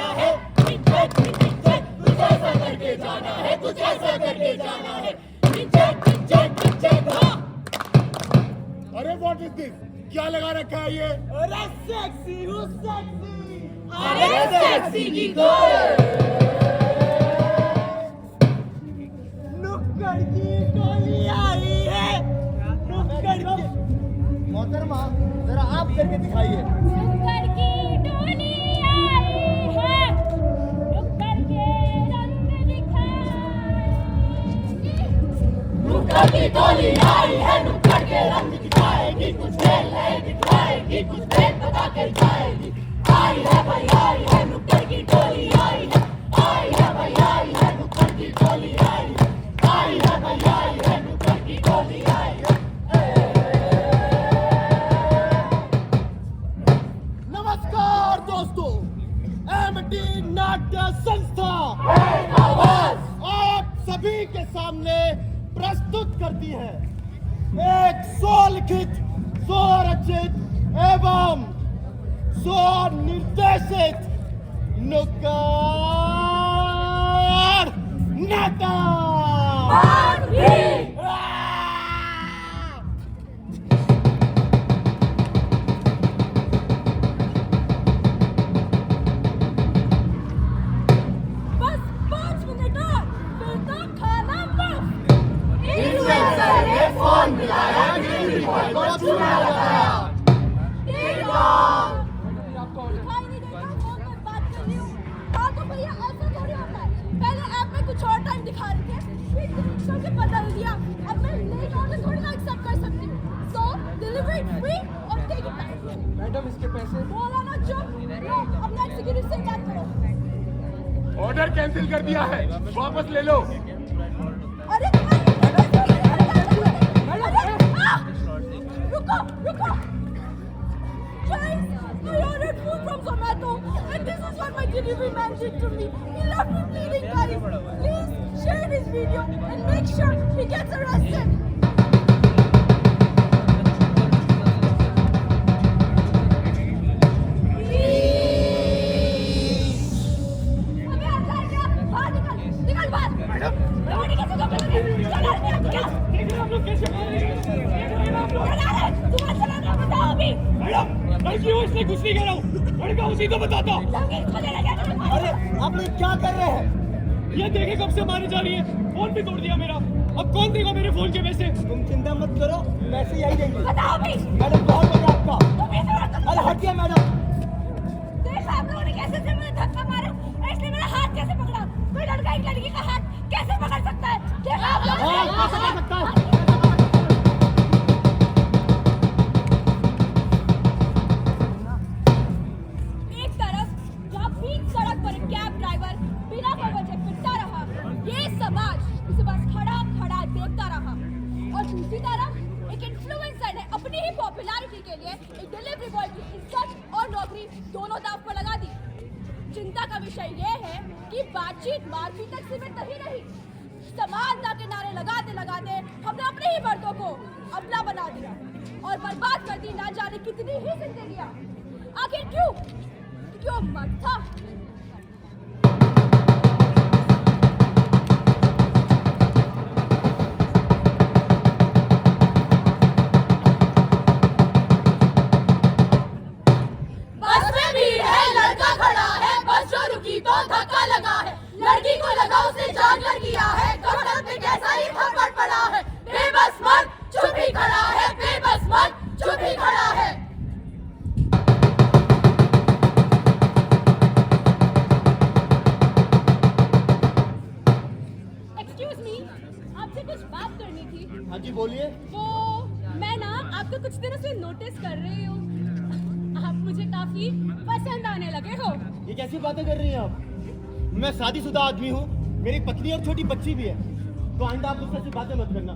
जाना है, कुछ ऐसा करके जाना है, कुछ ऐसा करके जाना है। अरे व्हाट इज दिस? क्या लगा रखा है ये? अरे सेक्सी हूँ सेक्सी, अरे सेक्सी की गोल। नुक्कड़ की टोली आई है, नुक्कड़ की। मोहतरमा जरा आप करके दिखाइए। नुक्कड़ की टोली आई है, नुक्कड़ के रंग दिखाए। नुक्कड़ की टोली आई है, नुक्कड़ के रंग दिखाएगी, कुछ खेल है दिखाएगी, कुछ खेल बता कर जाएगी। आई है भाई आई है, नुक्कड़ की टोली आई है, आई है भाई आई है, नुक्कड़ की टोली आई है, आई है भाई आई है, नुक्कड़ की टोली आई है। नमस्कार दोस्तों, एमटी नाट्य संस्था आप सभी के सामने प्रस्तुत करती है एक स्वलिखित, स्वरचित एवं स्वनिर्देशित नुक्कड़ नाटक। बस 5 मिनट और, फिर तो खाना बस। इन्फ्लुएंसर ने फोन मिलाया, डिलीवरी बॉय को चूना लगाया। दिखाई नहीं देता, फोन पर बात कर रही हूँ। हाँ तो भैया ऐसा थोड़ी होता है। पहले ऐप में कुछ और टाइम दिखा रहे थे, फिर करके बदल दिया। अब मैं लेट ऑर्डर थोड़ी ना एक्सेप्ट कर सकती हूँ। So delivery free और take it back। मैडम इसके पैसे। बोला ना चुप। लो अपना एग्जीक्यूटिव से बात करो। ऑर्डर कैंसिल कर दिया है, वापस ले लो। अरे रुको रुको। Guys, I ordered food from Zomato and this is what my delivery man did to me. He left me bleeding, guys. Please share this video and make sure he gets arrested. अबे अंदर क्या? बाहर निकल बाहर। गाड़ी कैसे चला रहे हो? क्या? हम लोग कैसे तुम्हारा चलाना बताओ अभी। मैडम लड़की हो इसलिए कुछ नहीं कह रहा हूँ, लड़का उसी को बताता। अरे आप लोग क्या कर रहे हैं? ये देखे कब से मारे जा रही है, फोन भी तोड़ दिया मेरा। अब कौन देगा मेरे फोन के पैसे? तुम चिंता मत करो, पैसे यही देंगे। बताओ अभी। मैडम बहुत हो गया आपका। तुम इस वक्त अरे हटिए मैडम। देखा आप लोगों ने कैसे से मुझे धक्का मारा, इसलिए मेरा हाथ कैसे पकड़ा? कोई लड़का एक लड़की का हाथ कैसे पकड़ सकता है? देखा आप लोगों ने? हाँ, कैसे पकड़ सकता है? एक तरफ जहाँ बीच सड़क पर एक कैब ड्राइवर बिना वजह पिटता रहा, ये समाज उसे बस खड़ा खड़ा देखता रहा, और दूसरी तरफ एक इन्फ्लुएंसर ने अपनी ही पॉपुलैरिटी के लिए एक डिलीवरी बॉय की इज्जत और नौकरी दोनों दांव पर लगा दी। चिंता का विषय ये है कि बातचीत मारपीट तक सीमित नहीं रही। समानता के नारे लगाते लगाते हमने अपने ही मर्दों को अपना बना दिया और बर्बाद कर दी ना जाने कितनी ही जिंदगियां। आखिर क्यों? क्यों मर्द था। बस में भीड़ है, लड़का खड़ा है, बस जो रुकी तो धक्का लगा है। लड़की को लगा उसने जानवर किया है, कमर पे कैसा ही थप्पड़ पड़ा है। बेबस मर्द चुप ही खड़ा है, बेबस मर्द चुप ही खड़ा है। एक्सक्यूज मी, आपसे कुछ बात करनी थी। हाँ जी बोलिए। वो मैं ना आपको कुछ दिनों से नोटिस कर रही हूँ, आप मुझे काफी पसंद आने लगे हो। ये कैसी बातें कर रही हैं आप? मैं शादीशुदा आदमी हूँ, मेरी पत्नी और छोटी बच्ची भी है, तो आइंदा आप मुझसे ऐसी बातें मत करना।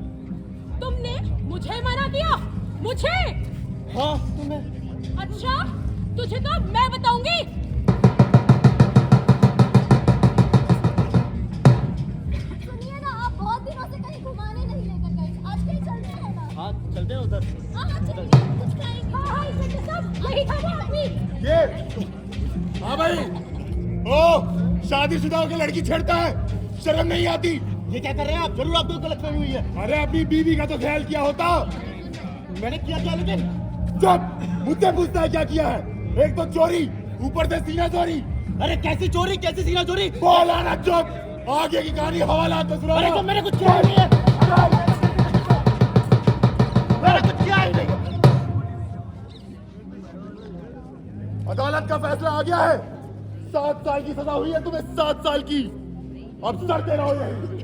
तुमने मुझे मना किया? मुझे? हाँ तुम्हें। अच्छा, तुझे तो मैं बताऊंगी। सुनिए ना, आप बहुत दिनों से कहीं घुमाने नहीं लेकर गए, आज कहीं चलते हैं ना? हाँ चलते हैं उधर। हाँ चलिए, कुछ खाएंगे। हाँ इसे सब यही था वो आदमी। ये हाँ भाई। ओ शादीशुदा होकर लड़की छेड़ता है, शर्म नहीं आती? ये क्या कर रहे हैं आप? जरूर आपको गलतफहमी हुई है। अरे अपनी बीवी का तो ख्याल किया होता। मैंने किया क्या लेकिन? जब मुझसे पूछता है क्या किया है? एक तो चोरी, ऊपर से सीना चोरी। अरे कैसी चोरी, कैसी सीना चोरी? बोल आना चुप, आगे की कहानी हवाला तो सुना। अरे तो मैंने कुछ किया ही नहीं है, मैंने कुछ किया ही नहीं। अदालत का फैसला आ गया है, 7 साल की सजा हुई है तुम्हें, 7 साल की। अब सड़ते रहो यहीं।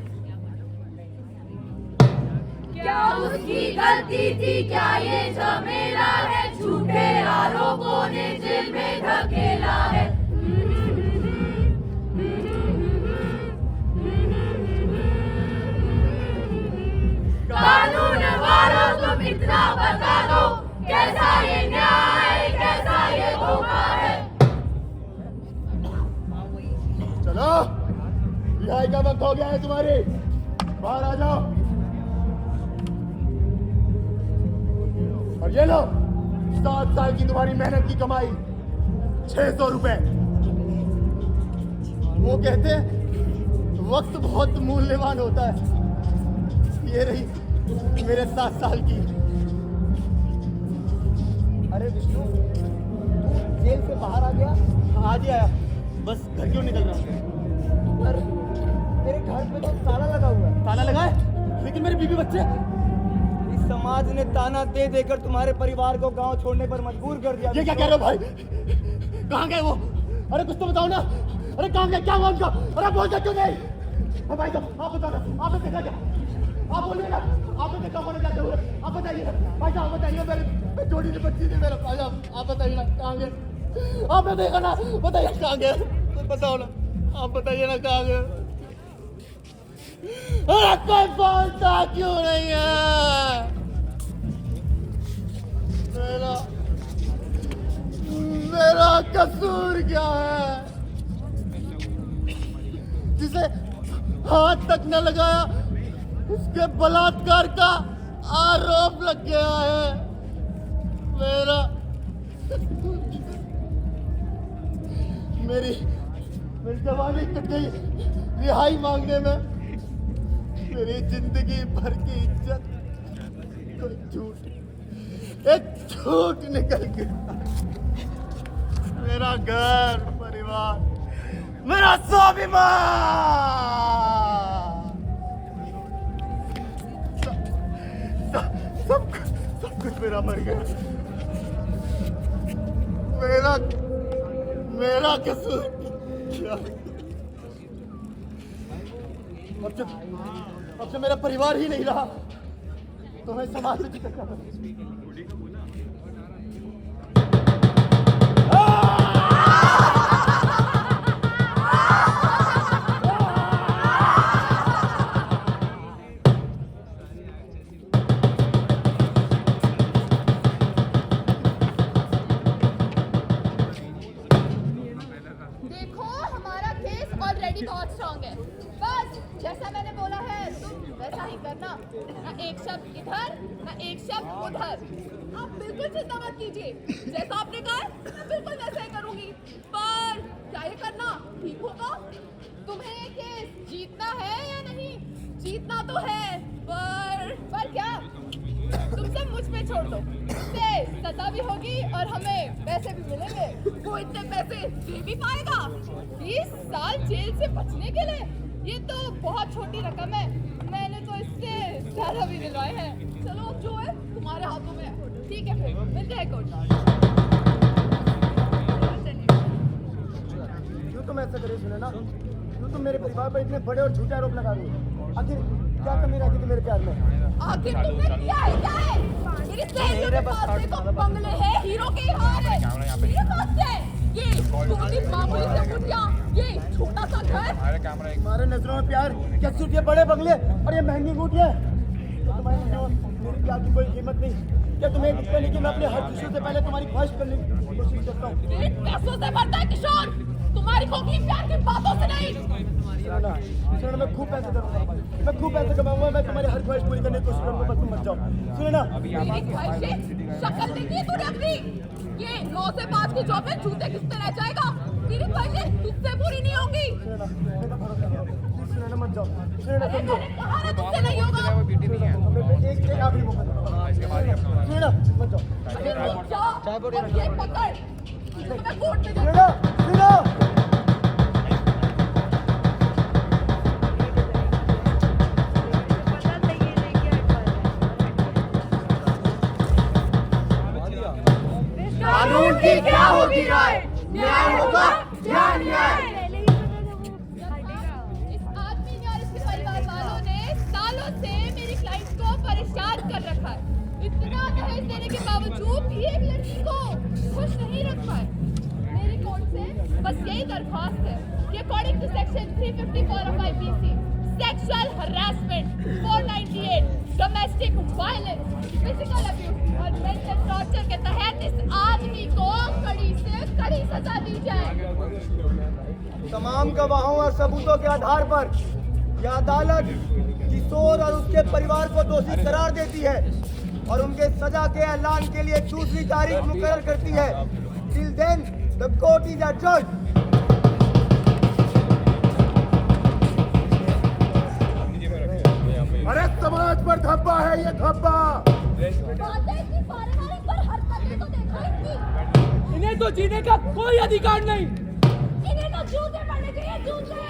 क्या उसकी गलती थी, क्या ये झमेला है, झूठे आरोपों ने जेल में धकेला है। कानून वालों तुम इतना बता दो, कैसा ये न्याय, कैसा ये धोखा है। चलो, रिहाई का वक्त हो गया है तुम्हारी, बाहर आ जाओ। और ये लो 7 साल की तुम्हारी मेहनत की कमाई, 600 रुपए। वो कहते हैं वक्त बहुत मूल्यवान होता है, ये रही मेरे 7 साल की। अरे विष्णु, तू जेल से बाहर आ गया? हाँ, आज ही आया, बस घर क्यों निकल रहा हूँ। पर मेरे घर पे तो ताला लगा हुआ है। ताला लगा है? लेकिन मेरे बीवी बच्चे। इस समाज ने ताना दे देकर तुम्हारे परिवार को गांव छोड़ने पर मजबूर कर दिया। ये क्या कह रहे हो भाई? कहाँ गए वो? अरे कुछ तो बताओ ना। अरे कहाँ गए, क्या हुआ उनका? अरे बोलते क्यों नहीं? हाँ भाई साहब, आप बताओ ना, आपने देखा क्या? आप बोलिए ना, आपने देखा होने क्या हुआ? आप बताइए ना भाई साहब, बताइए। मेरे छोटी सी बच्ची थी मेरा, भाई साहब आप बताइए ना कहाँ गए? आपने देखा ना, बताइए कहाँ गए? बताओ ना, आप बताइए ना कहाँ गए? अरे कोई बोलता क्यों नहीं है? मेरा कसूर क्या है जिसे हाथ तक न लगाया उसके बलात्कार का आरोप लग गया है? मेरा मेरी जवानी कट गई रिहाई मांगने में। मेरी जिंदगी भर की इज्जत एक झूठ निकल गया। मेरा घर परिवार, मेरा स्वाभिमान, सब कुछ मेरा मर गया। मेरा कसूर क्या? अब जब मेरा परिवार ही नहीं रहा तो मैं समाज से क्या करूं? देखो हमारा केस ऑलरेडी बहुत स्ट्रांग है, बस जैसा मैंने बोला है तुम वैसा ही करना, ना एक शब्द इधर ना एक शब्द उधर। आप बिल्कुल चिंता मत कीजिए, जैसा आपने कहा है मैं बिल्कुल वैसा ही करूंगी। पर क्या ये करना ठीक होगा? तुम्हें ये केस जीतना है या नहीं? जीतना तो है, पर क्या? तुम सब मुझ पे छोड़ दो, इससे सजा भी होगी और हमें पैसे भी मिलेंगे। वो इतने पैसे दे भी पाएगा? 20 साल जेल से बचने के लिए? ये तो बहुत छोटी रकम है, मैंने तो इससे ज्यादा भी दिलवाए हैं। चलो अब जो है तुम्हारे हाथों में है। ठीक है फिर मिलते हैं कोर्ट। क्यों तुम ऐसा करे? सुने ना, क्यों तुम मेरे परिवार पर इतने बड़े और झूठे आरोप लगा रही हो? आखिर क्या कमी रखी थी मेरे प्यार में? आखिर तुमने किया है क्या है? मेरी सहेलियों के पास देखो बंगले हैं, हीरो के हार है, मेरे पास क्या है? ये छोटी मामूली से मुठिया, ये छोटा सा घर। तुम्हारे नजरों में प्यार क्या सिर्फ ये बड़े बंगले और ये महंगी अंगूठियां? तो तुम्हारी जो मेरी प्यार की कोई कीमत नहीं। क्या तुम्हें दिखता नहीं कि मैं अपने हर खुशियों से पहले तुम्हारी ख्वाहिश करने की कोशिश करता हूँ? इन पैसों से बढ़ता है किशोर, तुम्हारी खोखली प्यार की बातों से नहीं। सुनो, मैं खूब पैसे करूंगा, मैं खूब पैसे कमाऊंगा, मैं तुम्हारी हर ख्वाहिश पूरी करने की कोशिश करूंगा, बस तुम मत जाओ। सुनो ना, मेरी ख्वाहिशें शक्ल देखी है तूने अपनी? ये 9 से 5 की जॉब में जूते किससे रह जाएगा? तेरी ख्वाहिशें तुझसे पूरी नहीं होंगी। श्रीना मत जाओ, श्रीना अरे समझो, मैंने कहा ना तुमसे नहीं होगा। हमें एक आखिरी मौका दो। श्रीना मत जाओ, अरे रुक जाओ और ये पकड़, तुझे मैं कोर्ट में श्रीना, श्रीना। कानून की क्या होगी राय, न्याय होगा या न्याय। इस आदमी ने और इसके परिवार वालों ने सालों से मेरी क्लाइंट को परेशान कर रखा है। इतना दहेज देने के बावजूद भी एक लड़की को खुश नहीं रख पाए। मेरी कोर्ट से बस यही दरख्वास्त है कि according to section 354 of IPC, sexual harassment, 498, domestic violence, physical abuse और मेंटल टॉर्चर के तहत इस आदमी को कड़ी से कड़ी सजा दी जाए। तमाम गवाहों और सबूतों के आधार पर यह अदालत किशोर और उसके परिवार को दोषी करार देती है और उनके सजा के ऐलान के लिए दूसरी तारीख मुकर्रर करती है। Till then the court is adjourned. अरे समाज पर धब्बा है ये धब्बा। बातें की पारिवारिक पर हरकतें तो देखो इनकी। इन्हें तो जीने का कोई अधिकार नहीं। इन्हें तो जूते पड़ने चाहिए, जूते।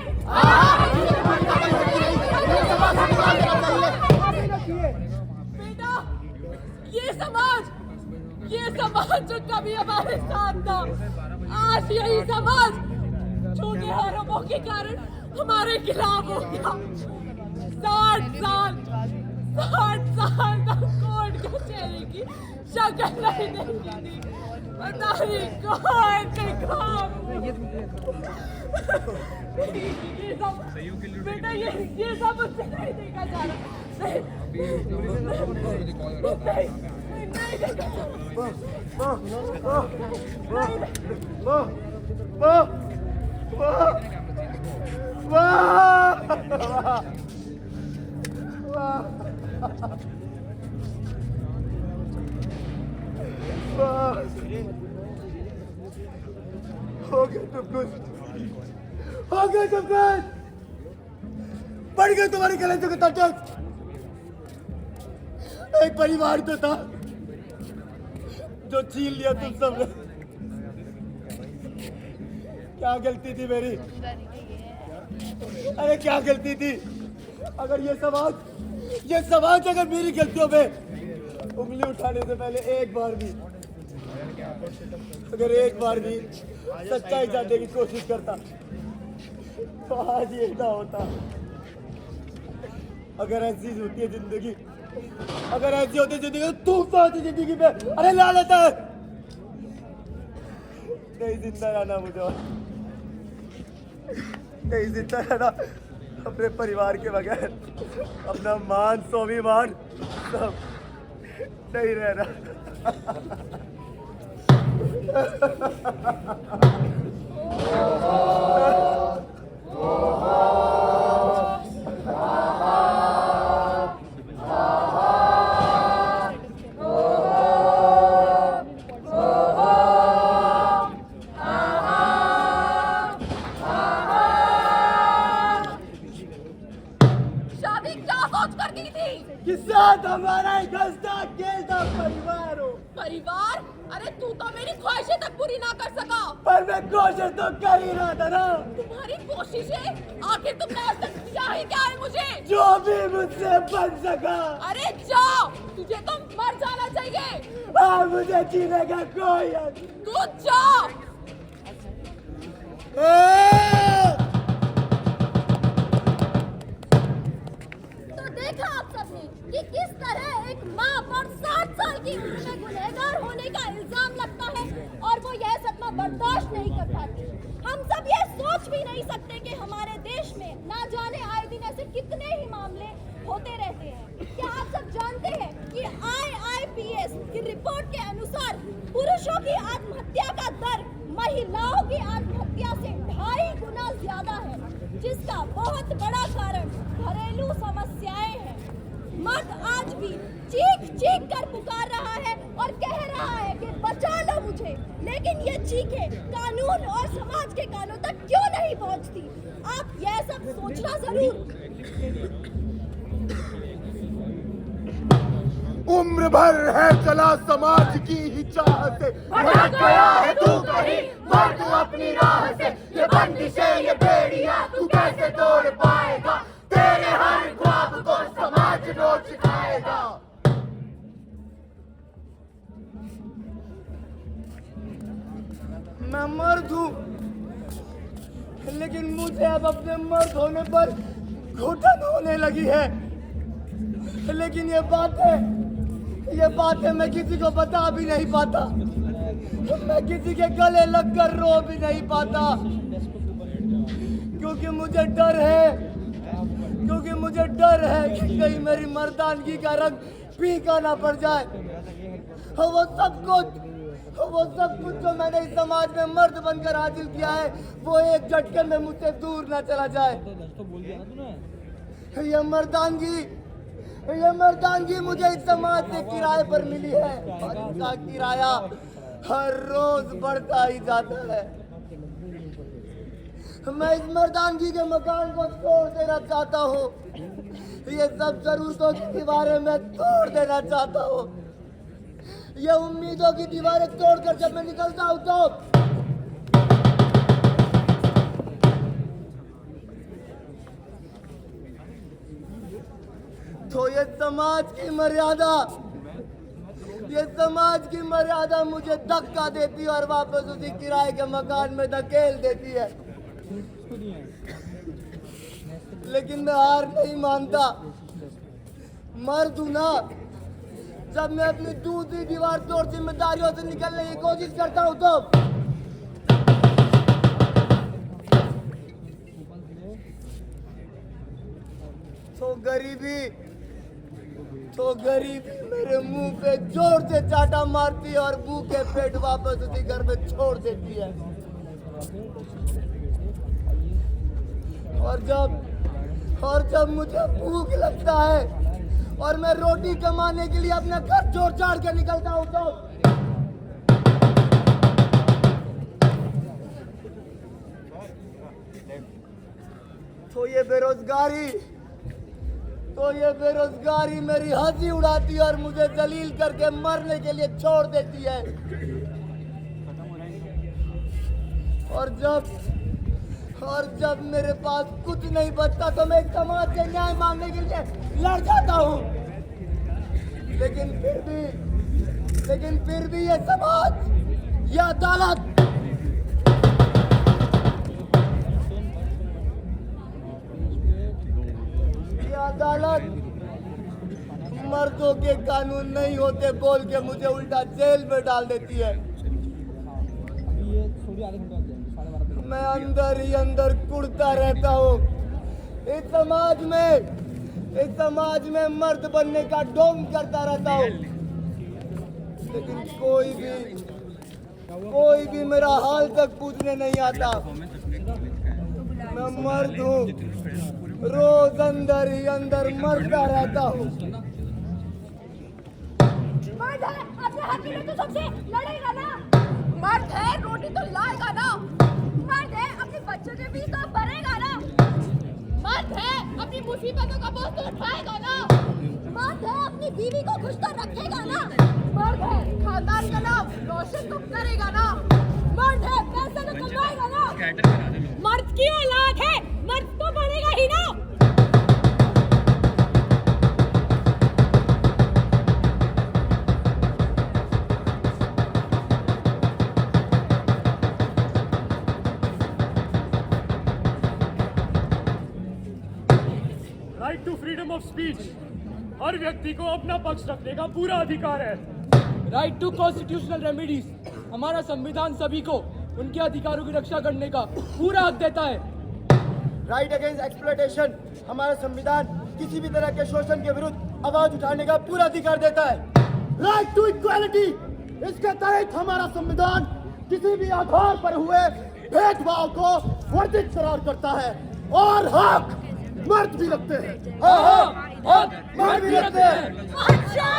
बेटा, ये समाज जो कभी हमारे साथ था, आज यही समाज झूठे आरोपों के कारण हमारे खिलाफ हो गया। 60 साल तक कोर्ट कचहरी की शक्ल नहीं देखी थी। पता नहीं कौन से काम। ये सब बेटा, ये सब मुझसे नहीं देखा जा रहा। नहीं देखा हो गया तुम कुछ, हो गया तुम कुछ, बढ़ गए तुम्हारी गलतियों के तट। एक परिवार तो था जो छीन लिया तुम सबने। क्या गलती थी मेरी? अरे क्या गलती थी? अगर ये समाज अगर मेरी गलतियों पे उंगली उठाने से पहले एक बार भी सच्चाई जानने की कोशिश करता तो आज ये ना होता। अगर ऐसी होती है जिंदगी, अगर ऐसी होती जिंदगी तो तूफान होती जिंदगी में। अरे लानत है, नहीं जिंदा रहना मुझे, नहीं जिंदा रहना अपने परिवार के बगैर, अपना मान स्वाभिमान सब नहीं रहना। शादी क्या सोच कर की थी? कि साथ हमारा दस्ता खेलता परिवार हो। परिवार? अरे तू तो मेरी ख्वाहिशें तक पूरी ना कर सका। पर मैं कोशिश तो कर ही रहा था ना। तुम्हारी कोशिशें? आखिर तुमने आज तक दिया ही क्या है मुझे? जो भी मुझसे बन सका। अरे जाओ, तुझे तो मर जाना चाहिए। हाँ, मुझे जीने का कोई हक। तू जाओ। तो देखा आप सबने कि किस तरह एक माँ पर 60 साल की उम्र में गुनहगार होने का इल्जाम लगता है और वो यह सदमा बर्दाश्त नहीं कर पाती। हम सब ये सोच भी नहीं सकते कि हमारे देश में ना जाने आए दिन ऐसे कितने ही मामले होते रहते हैं। क्या आप सब जानते हैं कि IIPS की रिपोर्ट के अनुसार पुरुषों की आत्महत्या का दर महिलाओं की आत्महत्या से 2.5 गुना ज्यादा है, जिसका बहुत बड़ा कारण घरेलू समस्याएं हैं। मर्द आज भी चीख चीख कर पुकार रहा है और कह रहा है कि बचा लो मुझे, लेकिन ये चीखें कानून और समाज के कानों तक क्यों नहीं पहुंचती? आप यह सब सोचना जरूर। उम्र भर है चला समाज की ही चाह से, भटक गया है तू कहीं, मर तू अपनी राह से। ये बंदिशें ये बेड़ियां तू कैसे तोड़ पाएगा, तेरे हर ख्वाब को समाज नोच सिखाएगा। मैं मर्द हूँ, लेकिन मुझे अब अपने मर्द होने पर घुटन होने लगी है। लेकिन ये बातें मैं किसी को बता भी नहीं पाता। मैं किसी के गले लगकर रो भी नहीं पाता, क्योंकि मुझे डर है कि कहीं मेरी मर्दानगी का रंग फीका ना पड़ जाए। वो सब कुछ जो मैंने इस समाज में मर्द बनकर हासिल किया है, वो एक झटके में मुझसे दूर ना चला जाए। ये मर्दानगी मुझे इस समाज से किराए पर मिली है, और इसका किराया हर रोज बढ़ता ही जाता है। मैं इस मर्दानगी के मकान को तोड़ देना चाहता हूँ। ये सब जरूरतों की दीवारें मैं तोड़ देना चाहता हूँ। ये उम्मीदों की दीवारें तोड़कर जब मैं निकलता हूँ तो ये समाज की मर्यादा मुझे धक्का देती है और वापस उसी किराए के मकान में धकेल देती है। लेकिन मैं हार नहीं मानता। मर्द हूं ना। जब मैं अपनी दूसरी दीवार तोड़ जिम्मेदारियों से निकलने की कोशिश करता हूं तो गरीबी मेरे मुंह पे जोर से चाटा मारती है और भूखे पेट वापस उसी घर में छोड़ देती है। और जब मुझे भूख लगता है और मैं रोटी कमाने के लिए अपना घर छोड़ छाड़ के निकलता हूँ तो ये बेरोजगारी मेरी हंसी उड़ाती है और मुझे जलील करके मरने के लिए छोड़ देती है। और जब मेरे पास कुछ नहीं बचता तो मैं समाज से न्याय मांगने के लिए लड़ जाता हूँ। लेकिन फिर भी ये समाज, ये अदालत मर्दों के कानून नहीं होते बोल के मुझे उल्टा जेल में डाल देती है। मैं अंदर ही अंदर कुड़ता रहता हूँ। इस समाज में मर्द बनने का ढोंग करता रहता हूँ, लेकिन कोई भी मेरा हाल तक पूछने नहीं आता। मैं मर्द हूँ, रोज अंदर ही अंदर मरता रहता हूँ। मर्द है, अपने हक के लिए तो सबसे लड़ेगा ना। मर्द है, रोटी तो लाएगा ना। मर्द है, अपने बच्चों के बीच तो भरेगा ना। मर्द है, अपनी मुसीबतों का बोझ तो उठाएगा ना। मर्द है, अपनी बीवी को खुश तो रखेगा ना। मर्द है, खानदान का नाम रोशन तो करेगा ना। मर्द है, पैसा तो कमाएगा ना। मर्द की औलाद है, मर्द तो बनेगा ही ना। Right to freedom of speech, हर व्यक्ति को अपना पक्ष रखने का पूरा अधिकार है। राइट टू कॉन्स्टिट्यूशनल रेमेडीज, हमारा संविधान सभी को उनके अधिकारों की रक्षा करने का पूरा हक देता है। राइट अगेंस्ट एक्सप्लॉयटेशन, हमारा संविधान किसी भी तरह के शोषण के विरुद्ध आवाज उठाने का पूरा अधिकार देता है। राइट टू इक्वालिटी, इसके तहत हमारा संविधान किसी भी आधार पर हुए भेदभाव को वर्जित करार करता है। और हक मर्द भी रखते हैं। हाँ, मर्द भी रखते हैं। अच्छा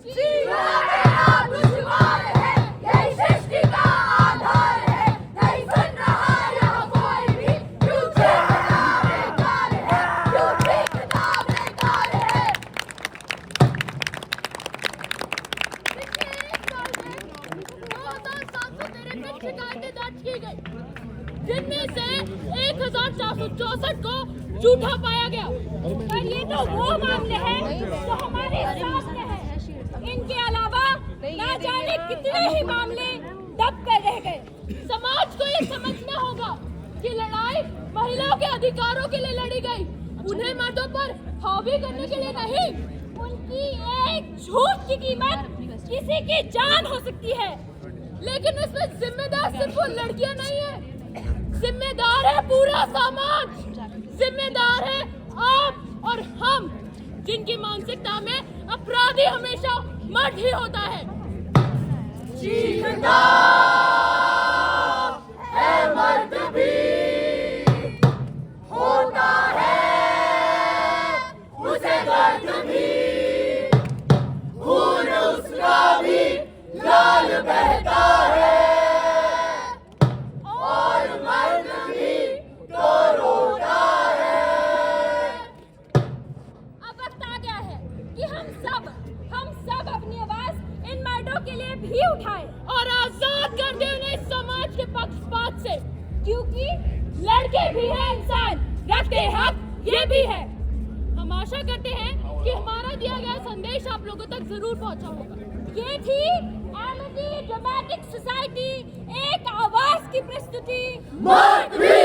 जीना मेरा दुश्मन। शिकायतें दर्ज की गई, जिनमें से 1464 को झूठा पाया गया। पर ये तो वो मामले हैं जो हमारे सामने हैं। इनके अलावा ना जाने कितने ही मामले दब कर रह गए। समाज को ये समझना होगा कि लड़ाई महिलाओं के अधिकारों के लिए लड़ी गई, उन्हें मर्दों पर हावी करने के लिए नहीं। उनकी एक झूठ की कीमत किसी की जान हो सकती है, लेकिन इसमें जिम्मेदार सिर्फ वो लड़कियां नहीं है, जिम्मेदार है पूरा समाज, जिम्मेदार है आप और हम, जिनकी मानसिकता में अपराधी हमेशा मर्द ही होता है। चीखता है मर्द भी, होता है उसे दर्द भी, खून उसका भी लाल बहता है, और मर्द भी तो रोता है। अब वक्त आ गया है कि हम सब अपनी आवाज इन मर्दों के लिए भी उठाएं और आजाद कर दें उन्हें समाज के पक्षपात से, क्योंकि लड़के भी हैं इंसान, रखते हक ये भी है। हम आशा करते हैं कि हमारा दिया गया संदेश आप लोगों तक जरूर पहुंचा होगा। ये थी एमिटी ड्रामेटिक सोसाइटी, एक आवाज की प्रस्तुति। मर्द भी